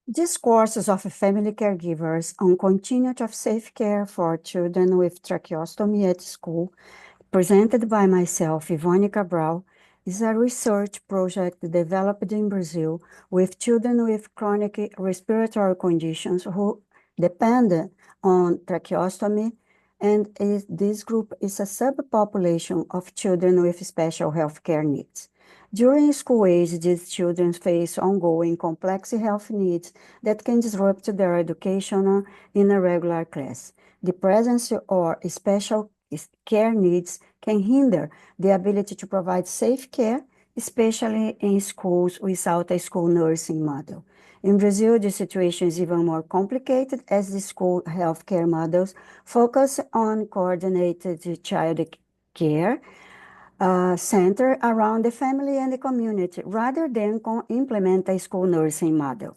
Discourses of family caregivers on continuity of safe care for children with tracheostomy at school, presented by myself, Ivone CABRAL, is a research project developed in Brazil with children with chronic respiratory conditions who depend on tracheostomy, and this group is a subpopulation of children with special healthcare needs. During school age, these children face ongoing complex health needs that can disrupt their education in a regular class. The presence or special care needs can hinder the ability to provide safe care, especially in schools without a school nursing model. In Brazil, the situation is even more complicated as the school healthcare models focus on coordinated child care center around the family and the community rather than implement a school nursing model.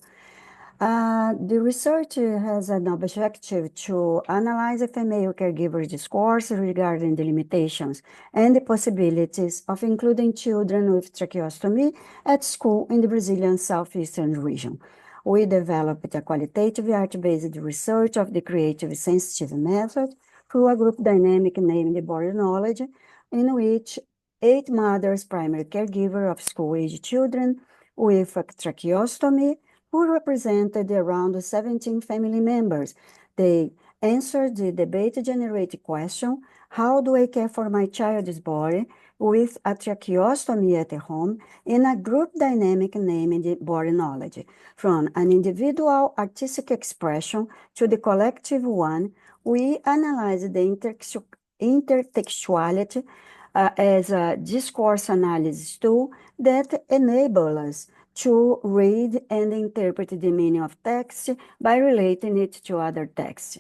The research has an objective to analyze the female caregiver discourse regarding the limitations and the possibilities of including children with tracheostomy at school in the Brazilian southeastern region. We developed a qualitative art-based research of the creative sensitive method through a group dynamic named Body Knowledge, in which 8 mothers, primary caregiver of school-age children with tracheostomy, who represented around 17 family members. They answered the debate-generated question, how do I care for my child's body with a tracheostomy at home, in a group dynamic named Body Knowledge. From an individual artistic expression to the collective one, we analyzed the intertextuality as a discourse analysis tool that enables us to read and interpret the meaning of text by relating it to other texts.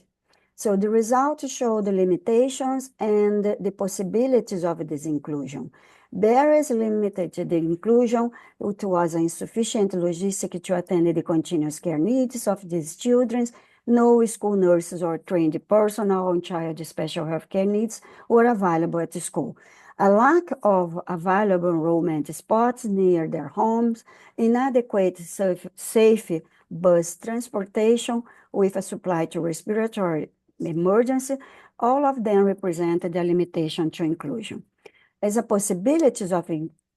So the results show the limitations and the possibilities of this inclusion. Barriers limited the inclusion. It was insufficient logistic to attend the continuous care needs of these children. No school nurses or trained personnel on child special health care needs were available at the school. A lack of available enrollment spots near their homes, inadequate safe bus transportation with a supply to respiratory emergency, all of them represented a limitation to inclusion. As a possibilities of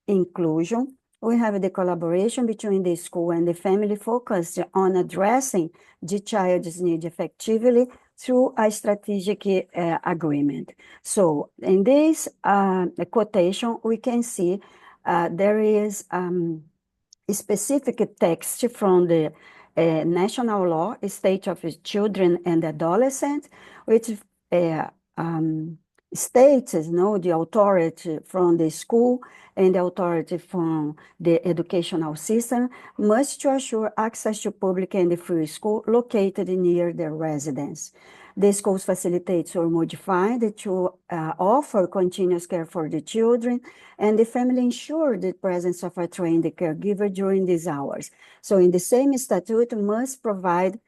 inclusion, we have the collaboration between the school and the family focused on addressing the child's need effectively through a strategic agreement. So in this quotation, we can see there is a specific text from the national law, State of Children and Adolescents, which states the authority from the school and the authority from the educational system must to assure access to public and free school located near their residence. The schools facilitate or modify to offer continuous care for the children, and the family ensure the presence of a trained caregiver during these hours. So in the same statute must provide,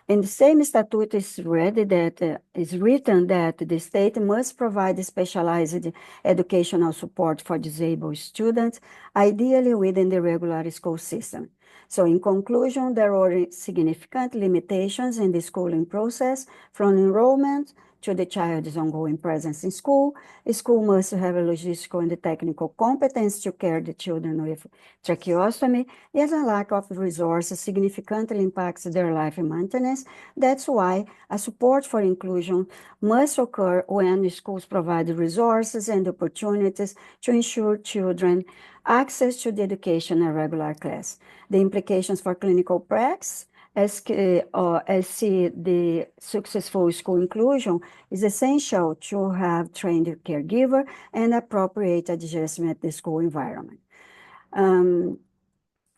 in the same statute is written that the state must provide specialized educational support for disabled students, ideally within the regular school system. So in conclusion, there are significant limitations in the schooling process from enrollment to the child's ongoing presence in school. A school must have a logistical and technical competence to care the children with tracheostomy, yet a lack of resources significantly impacts their life maintenance. That's why a support for inclusion must occur when schools provide resources and opportunities to ensure children access to the education and regular class. The implications for clinical practice, as the successful school inclusion is essential to have trained caregiver and appropriate adjustment to the school environment.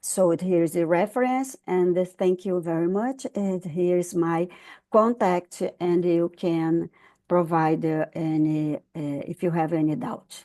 So here's the reference, and thank you very much. And here's my contact, and you can provide any if you have any doubt.